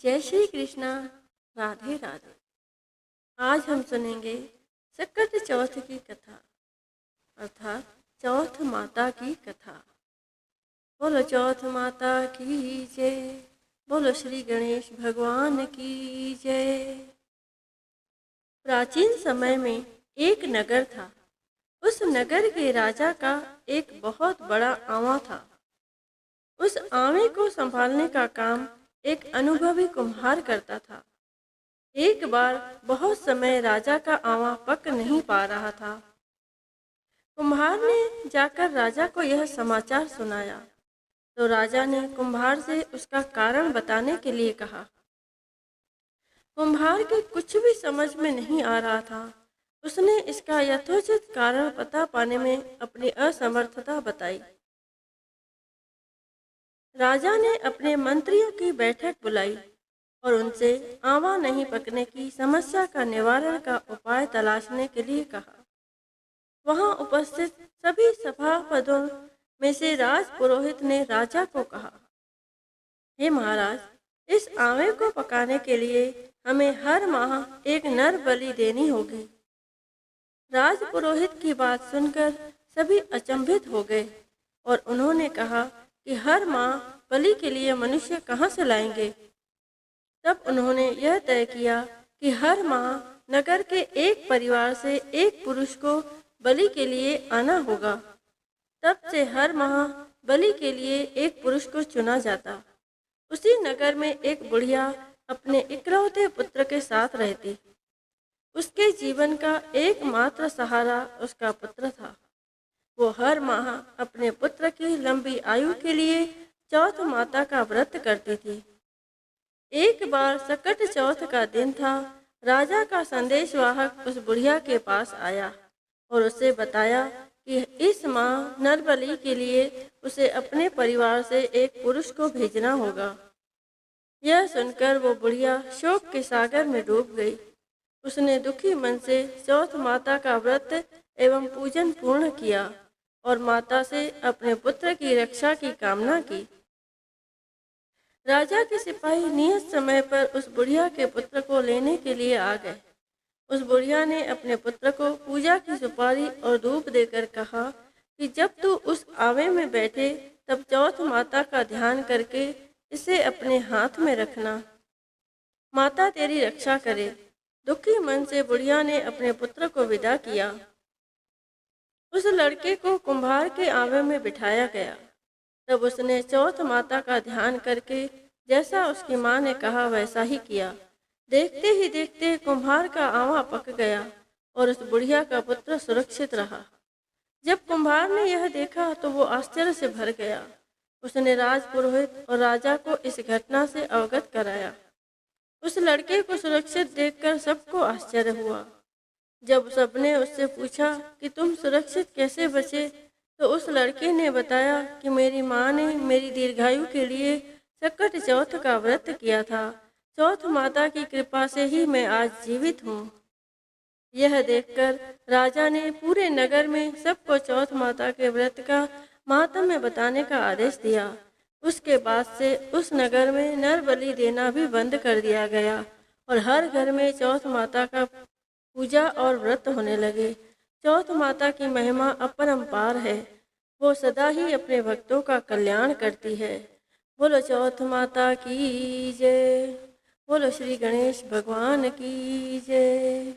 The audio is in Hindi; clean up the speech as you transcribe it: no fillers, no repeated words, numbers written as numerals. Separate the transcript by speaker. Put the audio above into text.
Speaker 1: जय श्री कृष्णा। राधे राधे। आज हम सुनेंगे सकट चौथ की कथा अर्थात चौथ माता की कथा। बोलो चौथ माता की जय। बोलो श्री गणेश भगवान की जय। प्राचीन समय में एक नगर था। उस नगर के राजा का एक बहुत बड़ा आंवा था। उस आंवे को संभालने का काम एक अनुभवी कुम्हार करता था। एक बार बहुत समय राजा का आंवा पक नहीं पा रहा था। कुम्हार ने जाकर राजा को यह समाचार सुनाया तो राजा ने कुम्हार से उसका कारण बताने के लिए कहा। कुम्हार के कुछ भी समझ में नहीं आ रहा था। उसने इसका यथोचित कारण पता पाने में अपनी असमर्थता बताई। राजा ने अपने मंत्रियों की बैठक बुलाई और उनसे आंवा नहीं पकने की समस्या का निवारण का उपाय तलाशने के लिए कहा। वहां उपस्थित सभी सभापतियों में से राज पुरोहित ने राजा को कहा, हे महाराज, इस आंवे को पकाने के लिए हमें हर माह एक नर बलि देनी होगी। राज पुरोहित की बात सुनकर सभी अचंभित हो गए और उन्होंने कहा कि हर माह बलि के लिए मनुष्य कहाँ से लाएंगे। तब उन्होंने यह तय किया कि हर माह नगर के एक परिवार से एक पुरुष को बलि के लिए आना होगा। तब से हर माह बलि के लिए एक पुरुष को चुना जाता। उसी नगर में एक बुढ़िया अपने इकलौते पुत्र के साथ रहती। उसके जीवन का एकमात्र सहारा उसका पुत्र था। वो हर माह अपने पुत्र की लंबी आयु के लिए चौथ माता का व्रत करती थी। एक बार सकट चौथ का दिन था। राजा का संदेशवाहक उस बुढ़िया के पास आया और उसे बताया कि इस माह नरबलि के लिए उसे अपने परिवार से एक पुरुष को भेजना होगा। यह सुनकर वो बुढ़िया शोक के सागर में डूब गई। उसने दुखी मन से चौथ माता का व्रत एवं पूजन पूर्ण किया और माता से अपने पुत्र की रक्षा की कामना की। राजा के सिपाही नियत समय पर उस बुढ़िया के पुत्र को लेने के लिए आ गए। उस बुढ़िया ने अपने पुत्र को पूजा की सुपारी और धूप देकर कहा कि जब तू उस आंवे में बैठे तब चौथ माता का ध्यान करके इसे अपने हाथ में रखना। माता तेरी रक्षा करे। दुखी मन से बुढ़िया ने अपने पुत्र को विदा किया। उस लड़के को कुम्हार के आंवे में बिठाया गया। तब उसने चौथ माता का ध्यान करके जैसा उसकी माँ ने कहा वैसा ही किया। देखते ही देखते कुम्हार का आंवा पक गया और उस बुढ़िया का पुत्र सुरक्षित रहा। जब कुम्हार ने यह देखा तो वो आश्चर्य से भर गया। उसने राजपुरोहित और राजा को इस घटना से अवगत कराया। उस लड़के को सुरक्षित देखकर सबको आश्चर्य हुआ। जब सबने उससे पूछा कि तुम सुरक्षित कैसे बचे, तो उस लड़के ने बताया कि मेरी माँ ने मेरी दीर्घायु के लिए सकट चौथ का व्रत किया था। चौथ माता की कृपा से ही मैं आज जीवित हूँ। यह देखकर राजा ने पूरे नगर में सबको चौथ माता के व्रत का महात्म्य बताने का आदेश दिया। उसके बाद से उस नगर में नर बलि देना भी बंद कर दिया गया और हर घर में चौथ माता का पूजा और व्रत होने लगे। चौथ माता की महिमा अपरंपार है। वो सदा ही अपने भक्तों का कल्याण करती है। बोलो चौथ माता की जय। बोलो श्री गणेश भगवान की जय।